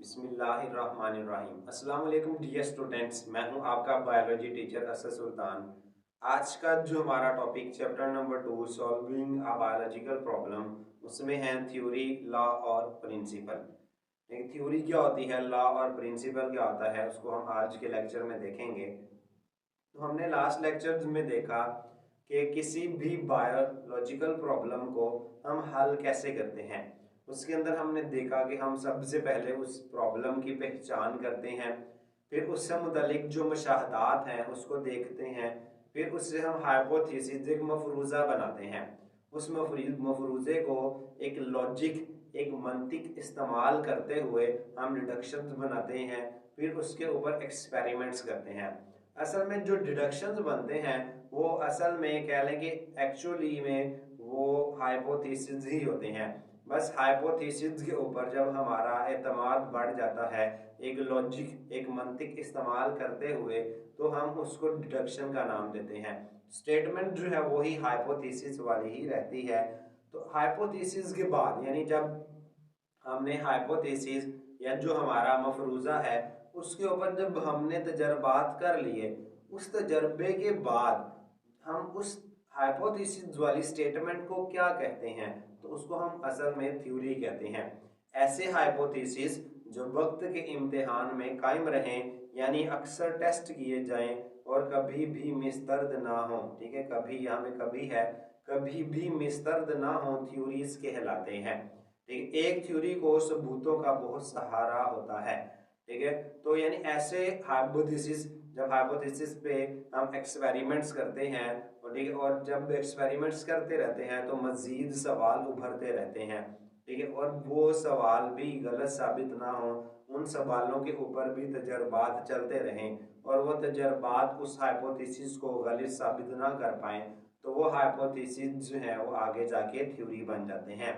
बिस्मिल्लाहिर्रहमानिर्रहीम। अस्सलाम वालेकुम डियर स्टूडेंट्स, मैं हूं आपका बायोलॉजी टीचर असद सुल्तान। आज का जो हमारा topic chapter number 2 solving a biological problem, उसमें है थ्योरी, लॉ और प्रिंसिपल। थ्योरी क्या होती है, लॉ और प्रिंसिपल क्या होता है, उसको हम आज के लेक्चर में देखेंगे। तो हमने लास्ट लेक्चर में देखा कि किसी भी बायोलॉजिकल प्रॉब्लम को हम हल कैसे करते हैं। उसके अंदर हमने देखा कि हम सबसे पहले उस प्रॉब्लम की पहचान करते हैं, फिर उससे मुतालिक जो मुशाहदात हैं उसको देखते हैं, फिर उससे हम हाइपोथेसिस एक मफरूज़ा बनाते हैं। उस मफरूज़े को एक लॉजिक, एक मंतिक इस्तेमाल करते हुए हम डिडक्शंस बनाते हैं, फिर उसके ऊपर एक्सपेरिमेंट्स करते हैं। असल में जो डिडक्शंस बनते हैं वो असल में कह लें कि एक्चुअली में वो हाइपोथेसिस ही होते हैं। बस हाइपोथेसिस के ऊपर जब हमारा एतमाद बढ़ जाता है एक लॉजिक, एक मंतिक इस्तेमाल करते हुए, तो हम उसको डिडक्शन का नाम देते हैं। स्टेटमेंट जो है वही हाइपोथेसिस वाली ही रहती है। तो हाइपोथेसिस के बाद यानी जब हमने हाइपोथेसिस या जो हमारा मफरूज़ा है उसके ऊपर जब हमने तजर्बात कर लिए, उस तजर्बे के बाद हम उस हाइपोथेसिस वाली स्टेटमेंट को क्या कहते हैं, तो उसको हम असल में थ्योरी कहते हैं। ऐसे हाइपोथेसिस जो वक्त के इम्तिहान में कायम रहें, यानी अक्सर टेस्ट किए जाएं और कभी भी मिस्तर्द ना हो। ठीक है, कभी यहाँ पे कभी है, कभी भी मिस्तर्द ना हो, थ्योरीज कहलाते हैं। ठीक है, एक थ्योरी को सबूतों का बहुत सहारा होता है। ठीक है, तो यानी ऐसे हाइपोथेसिस, जब हाइपोथेसिस पे हम एक्सपेरिमेंट्स करते हैं, और ठीक है, और जब एक्सपेरिमेंट्स करते रहते हैं तो मजीद सवाल उभरते रहते हैं। ठीक है, और वो सवाल भी गलत साबित ना हो, उन सवालों के ऊपर भी तजर्बात चलते रहें और वो तजर्बात उस हाइपोथेसिस को गलत साबित ना कर पाएँ, तो वो हाइपोथेसिस जो है वो आगे जाके थ्योरी बन जाते हैं।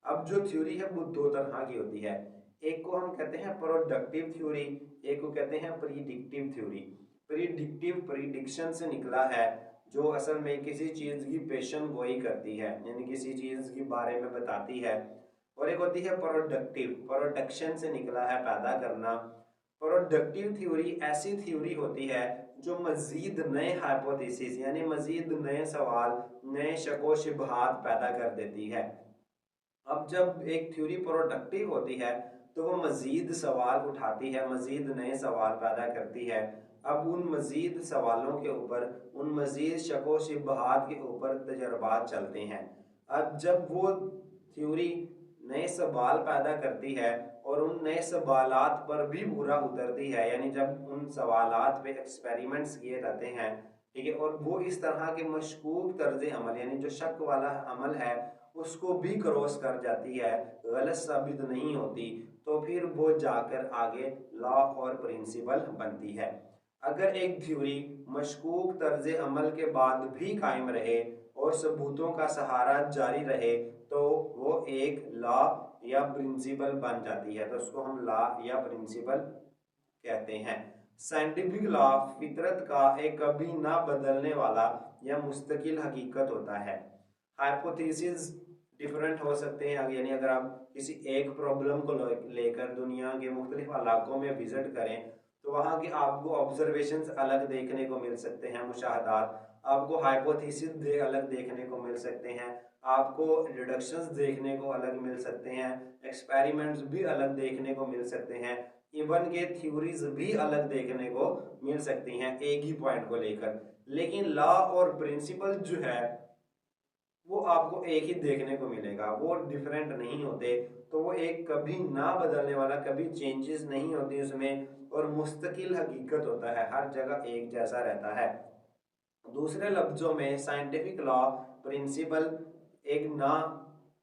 अब जो थ्योरी है वो दो तरह की होती है। एक को हम कहते हैं प्रोडक्टिव थ्योरी, एक को कहते हैं प्रीडिक्टिव थ्योरी। प्रीडिक्टिव प्रीडिक्शन से निकला है, जो असल में किसी चीज़ की पेशन गोई करती है, यानी किसी चीज़ के बारे में बताती है। और एक होती है प्रोडक्टिव, प्रोडक्शन से निकला है पैदा करना। प्रोडक्टिव थ्योरी ऐसी थ्योरी होती है जो मजीद नए हाइपोथेसिस यानी मजीद नए सवाल, नए शको शुबहात पैदा कर देती है। अब जब एक थ्योरी प्रोडक्टिव होती है तो वो मज़ीद सवाल उठाती है, मज़ीद नए सवाल पैदा करती है। अब उन मज़ीद सवालों के ऊपर, उन मज़ीद शको शुबहात के ऊपर तजर्बात चलते हैं। अब जब वो थ्योरी नए सवाल पैदा करती है और उन नए सवालात पर भी पूरा उतरती है, यानी जब उन सवालात पे एक्सपेरिमेंट्स किए जाते हैं, ठीक है, और वो इस तरह के मशकूक तर्ज अमल यानी जो शक वाला अमल है उसको भी क्रॉस कर जाती है, गलत साबित नहीं होती, तो फिर वो जाकर आगे लॉ और प्रिंसिपल बनती है। अगर एक थ्योरी मशकूक तर्ज अमल के बाद भी कायम रहे और सबूतों का सहारा जारी रहे, तो वो एक लॉ या प्रिंसिपल बन जाती है, तो उसको हम लॉ या प्रिंसिपल कहते हैं। साइंटिफिक लॉ फितरत का एक कभी ना बदलने वाला या मुस्तकिल हकीकत होता है। हाइपोथेसिस डिफरेंट हो सकते हैं, यानी अगर आप किसी एक प्रॉब्लम को लेकर दुनिया के मुख्तलिफ इलाकों में विजिट करें तो वहाँ के आपको ऑब्जर्वेशंस अलग देखने को मिल सकते हैं, मुशाहदात आपको हाइपोथेसिस अलग देखने को मिल सकते हैं, आपको रिडक्शंस देखने को अलग मिल सकते हैं, एक्सपेरिमेंट्स भी अलग देखने को मिल सकते हैं, इवन के थ्योरीज भी अलग देखने को मिल सकती हैं एक ही पॉइंट को लेकर। लेकिन लॉ और प्रिंसिपल जो है वो आपको एक ही देखने को मिलेगा, वो डिफरेंट नहीं होते। तो वो एक कभी ना बदलने वाला, कभी चेंजेस नहीं होती उसमें, और मुस्तकिल हकीकत होता है, हर जगह एक जैसा रहता है। दूसरे लफ्ज़ों में साइंटिफिक लॉ प्रिंसिपल एक ना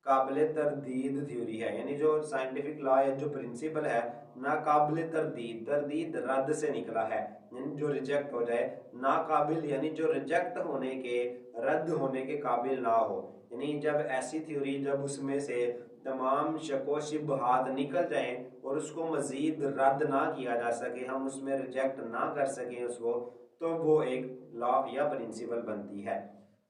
काबिल तरदीद थ्योरी है, यानी जो साइंटिफिक लॉ या जो प्रिंसिपल है ना काबिल तरदीद, तरदीद रद्द से निकला है, यानी जो रिजेक्ट हो जाए, ना काबिल यानी जो रिजेक्ट होने के, रद्द होने के काबिल ना हो। यानी जब ऐसी थ्योरी, जब उसमें से तमाम शको शुबहात निकल जाएं और उसको मज़ीद रद्द ना किया जा सके, हम उसमें रिजेक्ट ना कर सकें उसको, तो वो एक लॉ या प्रिंसिपल बनती है।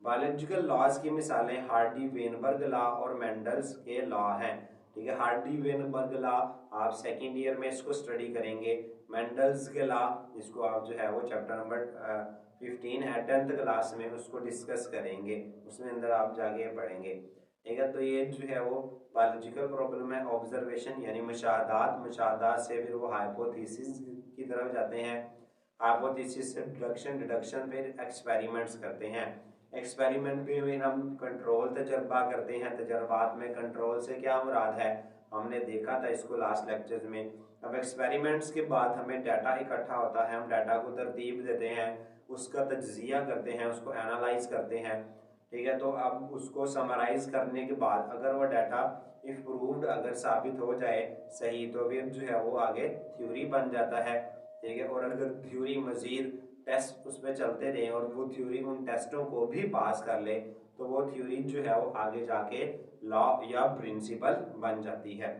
बायोलॉजिकल लॉज की मिसालें हार्डी, वेनबर्ग लॉ और मेंडल्स के लॉ हैं। ठीक है। हार्डी वेनबर्ग लॉ आप सेकेंड ईयर में इसको स्टडी करेंगे। मेंडल्स के लॉ, इसको आप जो है वो चैप्टर नंबर 15 है 10th क्लास में उसको डिस्कस करेंगे, उसमें अंदर आप जाके पढ़ेंगे, ठीक है। तो ये जो है वो बायोलॉजिकल प्रॉब्लम है। ऑब्जर्वेशन यानी मुशाहदात, मुशाहदात से फिर वो हाइपोथेसिस की तरफ जाते हैं, हाइपोथेसिस से डिडक्शन, डिडक्शन फिर एक्सपेरिमेंट्स करते हैं। एक्सपेरिमेंट भी में हम कंट्रोल तजर्बा करते हैं। तजर्बात में कंट्रोल से क्या मुराद है, हमने देखा था इसको लास्ट लेक्चर्स में। अब एक्सपेरिमेंट्स के बाद हमें डाटा इकट्ठा होता है, हम डाटा को तरतीब देते हैं, उसका तज्जिया करते हैं, उसको एनालाइज करते हैं, ठीक है। तो अब उसको समराइज करने के बाद अगर वो डाटा इफ प्रूव्ड अगर साबित हो जाए सही, तो फिर जो है वो आगे थ्योरी बन जाता है, ठीक है। और अगर थ्योरी मजीद टेस्ट उस पर चलते रहे और वो थ्योरी उन टेस्टों को भी पास कर ले, तो वो थ्योरी जो है वो आगे जाके लॉ या प्रिंसिपल बन जाती है।